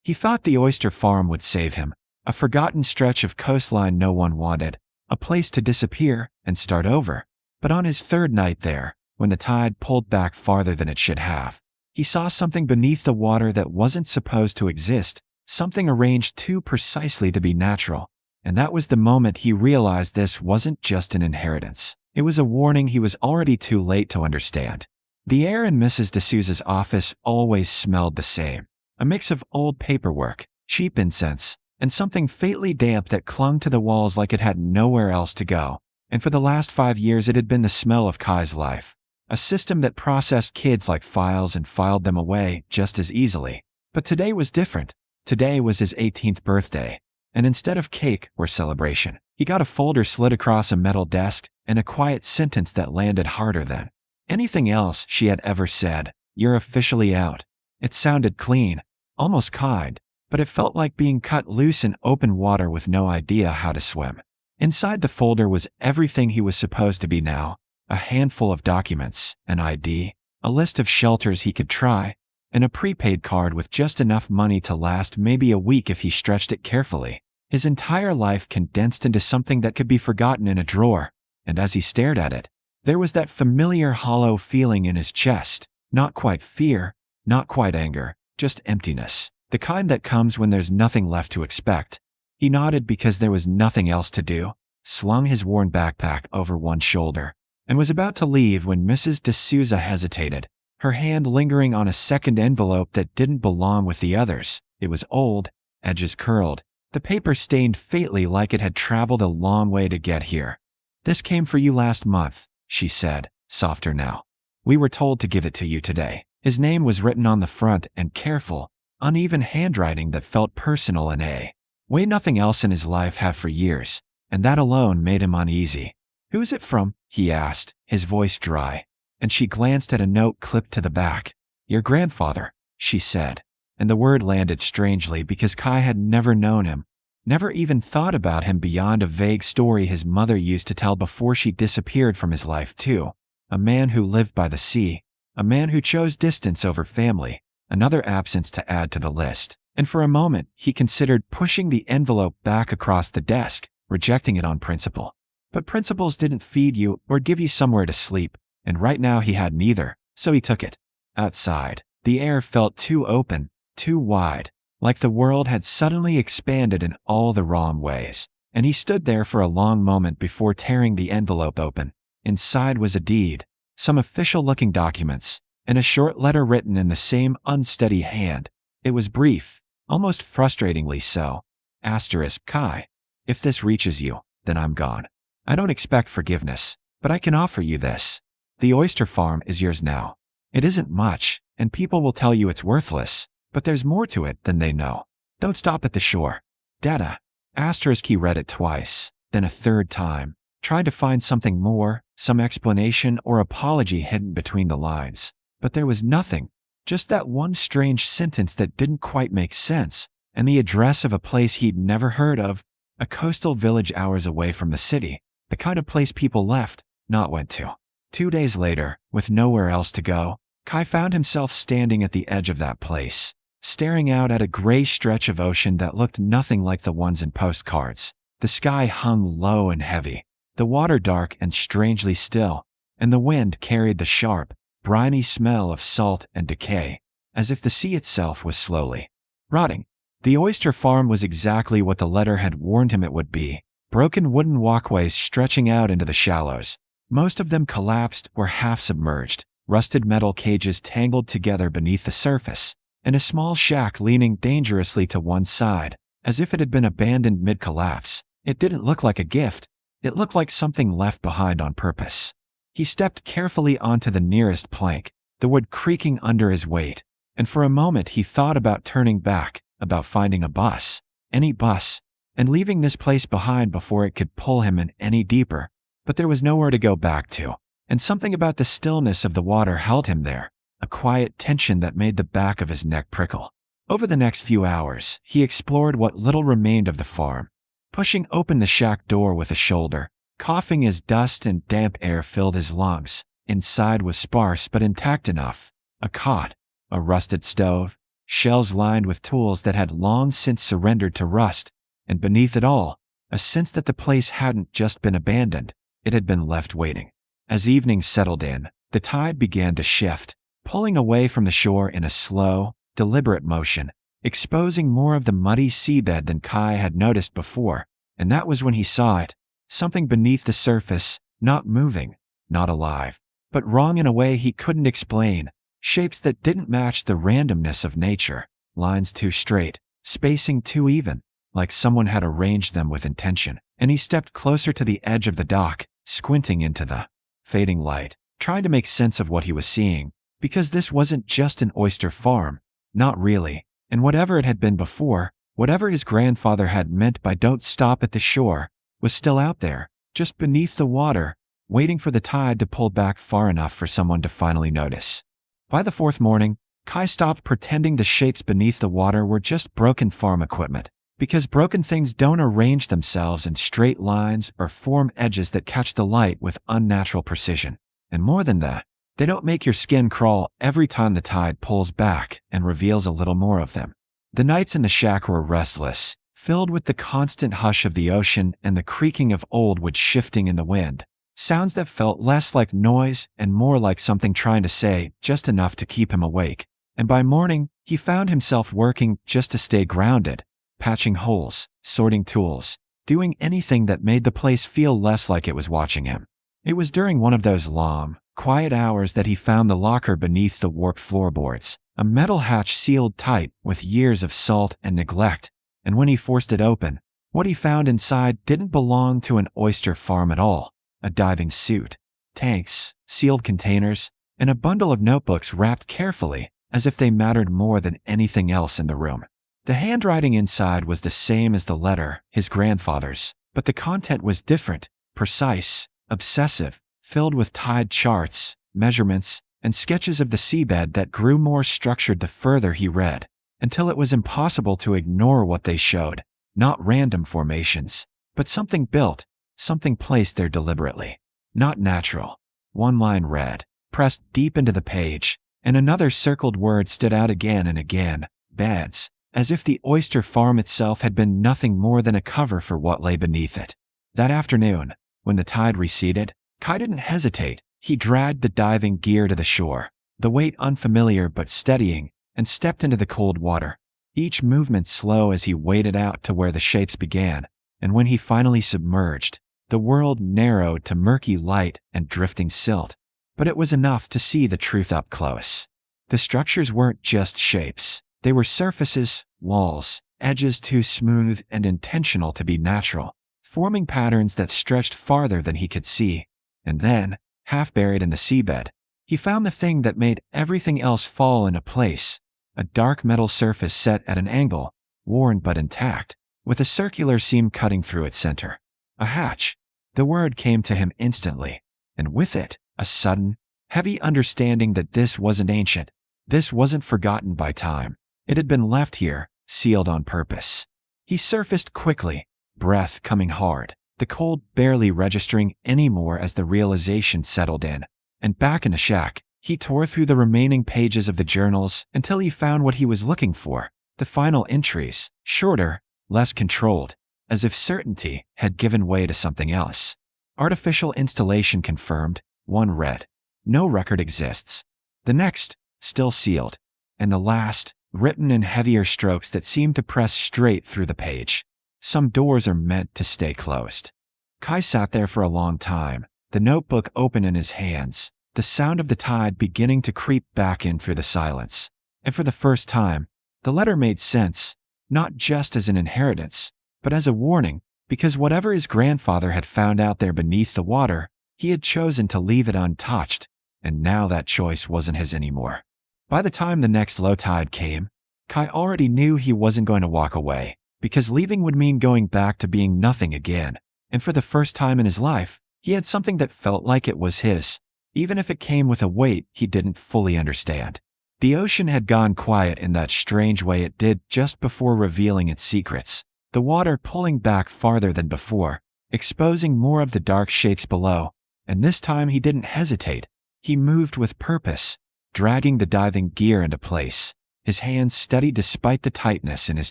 He thought the oyster farm would save him, a forgotten stretch of coastline no one wanted, a place to disappear and start over. But on his third night there, when the tide pulled back farther than it should have, he saw something beneath the water that wasn't supposed to exist, something arranged too precisely to be natural. And that was the moment he realized this wasn't just an inheritance. It was a warning he was already too late to understand. The air in Mrs. D'Souza's office always smelled the same. A mix of old paperwork, cheap incense, and something faintly damp that clung to the walls like it had nowhere else to go. And for the last 5 years it had been the smell of Kai's life. A system that processed kids like files and filed them away just as easily. But today was different. Today was his 18th birthday. And instead of cake or celebration, he got a folder slid across a metal desk and a quiet sentence that landed harder than anything else she had ever said. "You're officially out." It sounded clean, almost kind, but it felt like being cut loose in open water with no idea how to swim. Inside the folder was everything he was supposed to be now. A handful of documents, an ID, a list of shelters he could try, and a prepaid card with just enough money to last maybe a week if he stretched it carefully. His entire life condensed into something that could be forgotten in a drawer, and as he stared at it, there was that familiar hollow feeling in his chest. Not quite fear, not quite anger, just emptiness. The kind that comes when there's nothing left to expect. He nodded because there was nothing else to do, slung his worn backpack over one shoulder, and was about to leave when Mrs. D'Souza hesitated, her hand lingering on a second envelope that didn't belong with the others. It was old, edges curled, the paper stained faintly like it had traveled a long way to get here. "This came for you last month," she said, softer now. "We were told to give it to you today." His name was written on the front and careful, uneven handwriting that felt personal in a way nothing else in his life had for years, and that alone made him uneasy. "Who's it from?" he asked, his voice dry, and she glanced at a note clipped to the back. "Your grandfather," she said, and the word landed strangely because Kai had never known him, never even thought about him beyond a vague story his mother used to tell before she disappeared from his life too. A man who lived by the sea, a man who chose distance over family, another absence to add to the list. And for a moment, he considered pushing the envelope back across the desk, rejecting it on principle. But principles didn't feed you or give you somewhere to sleep, and right now he had neither, so he took it. Outside, the air felt too open, too wide, like the world had suddenly expanded in all the wrong ways, and he stood there for a long moment before tearing the envelope open. Inside was a deed, some official-looking documents, and a short letter written in the same unsteady hand. It was brief, almost frustratingly so. Asterisk, Kai. If this reaches you, then I'm gone. I don't expect forgiveness, but I can offer you this. The oyster farm is yours now. It isn't much, and people will tell you it's worthless, but there's more to it than they know. Don't stop at the shore. Data. Asterisk, he read it twice, then a third time, tried to find something more, some explanation or apology hidden between the lines. But there was nothing, just that one strange sentence that didn't quite make sense, and the address of a place he'd never heard of, a coastal village hours away from the city, the kind of place people left, not went to. 2 days later, with nowhere else to go, Kai found himself standing at the edge of that place, staring out at a gray stretch of ocean that looked nothing like the ones in postcards. The sky hung low and heavy, the water dark and strangely still, and the wind carried the sharp, briny smell of salt and decay, as if the sea itself was slowly rotting. The oyster farm was exactly what the letter had warned him it would be. Broken wooden walkways stretching out into the shallows, most of them collapsed or half submerged, rusted metal cages tangled together beneath the surface, and a small shack leaning dangerously to one side, as if it had been abandoned mid-collapse. It didn't look like a gift, it looked like something left behind on purpose. He stepped carefully onto the nearest plank, the wood creaking under his weight, and for a moment he thought about turning back, about finding a bus, any bus, and leaving this place behind before it could pull him in any deeper. But there was nowhere to go back to, and something about the stillness of the water held him there, a quiet tension that made the back of his neck prickle. Over the next few hours, he explored what little remained of the farm, pushing open the shack door with a shoulder, coughing as dust and damp air filled his lungs. Inside was sparse but intact enough: a cot, a rusted stove, shelves lined with tools that had long since surrendered to rust, and beneath it all, a sense that the place hadn't just been abandoned, it had been left waiting. As evening settled in, the tide began to shift, pulling away from the shore in a slow, deliberate motion, exposing more of the muddy seabed than Kai had noticed before, and that was when he saw it, something beneath the surface, not moving, not alive, but wrong in a way he couldn't explain, shapes that didn't match the randomness of nature, lines too straight, spacing too even, like someone had arranged them with intention. And he stepped closer to the edge of the dock, squinting into the fading light, trying to make sense of what he was seeing, because this wasn't just an oyster farm, not really, and whatever it had been before, whatever his grandfather had meant by "don't stop at the shore," was still out there, just beneath the water, waiting for the tide to pull back far enough for someone to finally notice. By the fourth morning, Kai stopped pretending the shapes beneath the water were just broken farm equipment, because broken things don't arrange themselves in straight lines or form edges that catch the light with unnatural precision. And more than that, they don't make your skin crawl every time the tide pulls back and reveals a little more of them. The nights in the shack were restless, filled with the constant hush of the ocean and the creaking of old wood shifting in the wind, sounds that felt less like noise and more like something trying to say just enough to keep him awake. And by morning, he found himself working just to stay grounded, patching holes, sorting tools, doing anything that made the place feel less like it was watching him. It was during one of those long, quiet hours that he found the locker beneath the warped floorboards, a metal hatch sealed tight with years of salt and neglect, and when he forced it open, what he found inside didn't belong to an oyster farm at all. A diving suit, tanks, sealed containers, and a bundle of notebooks wrapped carefully, as if they mattered more than anything else in the room. The handwriting inside was the same as the letter, his grandfather's, but the content was different, precise, obsessive, filled with tide charts, measurements, and sketches of the seabed that grew more structured the further he read, until it was impossible to ignore what they showed. Not random formations, but something built, something placed there deliberately. Not natural. One line read, pressed deep into the page, and another circled word stood out again and again, beds, as if the oyster farm itself had been nothing more than a cover for what lay beneath it. That afternoon, when the tide receded, Kai didn't hesitate. He dragged the diving gear to the shore, the weight unfamiliar but steadying, and stepped into the cold water, each movement slow as he waded out to where the shapes began. And when he finally submerged, the world narrowed to murky light and drifting silt. But it was enough to see the truth up close. The structures weren't just shapes. They were surfaces, walls, edges too smooth and intentional to be natural, forming patterns that stretched farther than he could see. And then, half buried in the seabed, he found the thing that made everything else fall into place, a dark metal surface set at an angle, worn but intact, with a circular seam cutting through its center. A hatch. The word came to him instantly, and with it, a sudden, heavy understanding that this wasn't ancient. This wasn't forgotten by time. It had been left here, sealed on purpose. He surfaced quickly, breath coming hard, the cold barely registering anymore as the realization settled in. And back in the shack, he tore through the remaining pages of the journals until he found what he was looking for, the final entries, shorter, less controlled, as if certainty had given way to something else. Artificial installation confirmed. One read, "No record exists." The next, still sealed. And the last, written in heavier strokes that seemed to press straight through the page. Some doors are meant to stay closed. Kai sat there for a long time, the notebook open in his hands, the sound of the tide beginning to creep back in through the silence. And for the first time, the letter made sense, not just as an inheritance, but as a warning, because whatever his grandfather had found out there beneath the water, he had chosen to leave it untouched, and now that choice wasn't his anymore. By the time the next low tide came, Kai already knew he wasn't going to walk away, because leaving would mean going back to being nothing again, and for the first time in his life, he had something that felt like it was his, even if it came with a weight he didn't fully understand. The ocean had gone quiet in that strange way it did just before revealing its secrets, the water pulling back farther than before, exposing more of the dark shapes below, and this time he didn't hesitate. He moved with purpose, dragging the diving gear into place, his hands steady despite the tightness in his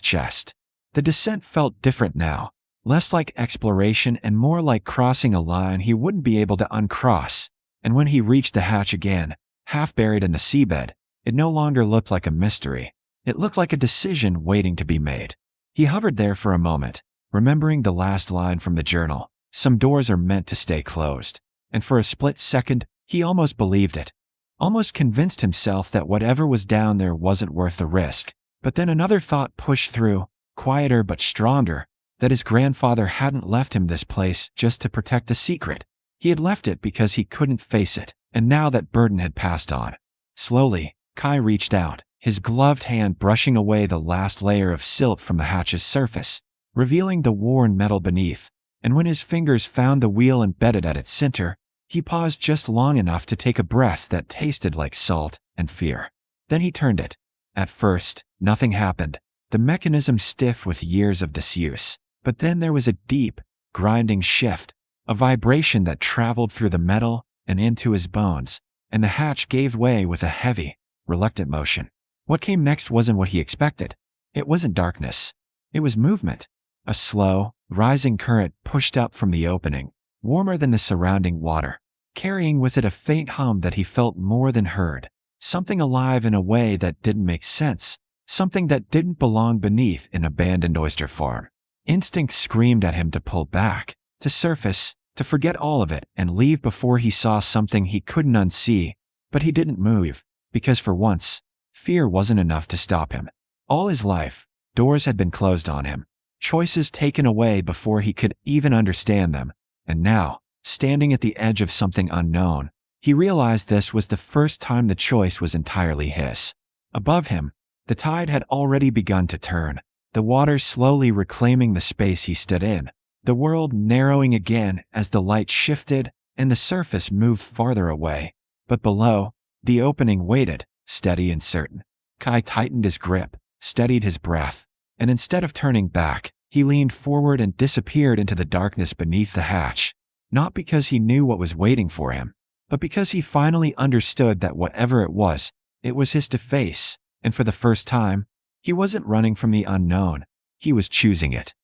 chest. The descent felt different now, less like exploration and more like crossing a line he wouldn't be able to uncross. And when he reached the hatch again, half buried in the seabed, it no longer looked like a mystery. It looked like a decision waiting to be made. He hovered there for a moment, remembering the last line from the journal, "Some doors are meant to stay closed." And for a split second, he almost believed it. Almost convinced himself that whatever was down there wasn't worth the risk. But then another thought pushed through, quieter but stronger, that his grandfather hadn't left him this place just to protect the secret. He had left it because he couldn't face it, and now that burden had passed on. Slowly, Kai reached out, his gloved hand brushing away the last layer of silt from the hatch's surface, revealing the worn metal beneath. And when his fingers found the wheel embedded at its center, he paused just long enough to take a breath that tasted like salt and fear. Then he turned it. At first, nothing happened, the mechanism stiff with years of disuse. But then there was a deep, grinding shift, a vibration that traveled through the metal and into his bones, and the hatch gave way with a heavy, reluctant motion. What came next wasn't what he expected. It wasn't darkness. It was movement. A slow, rising current pushed up from the opening, warmer than the surrounding water, carrying with it a faint hum that he felt more than heard. Something alive in a way that didn't make sense. Something that didn't belong beneath an abandoned oyster farm. Instinct screamed at him to pull back, to surface, to forget all of it and leave before he saw something he couldn't unsee. But he didn't move, because for once, fear wasn't enough to stop him. All his life, doors had been closed on him, choices taken away before he could even understand them. And now, standing at the edge of something unknown, he realized this was the first time the choice was entirely his. Above him, the tide had already begun to turn, the water slowly reclaiming the space he stood in, the world narrowing again as the light shifted and the surface moved farther away. But below, the opening waited, steady and certain. Kai tightened his grip, steadied his breath, and instead of turning back, he leaned forward and disappeared into the darkness beneath the hatch. Not because he knew what was waiting for him, but because he finally understood that whatever it was his to face, and for the first time, he wasn't running from the unknown, he was choosing it.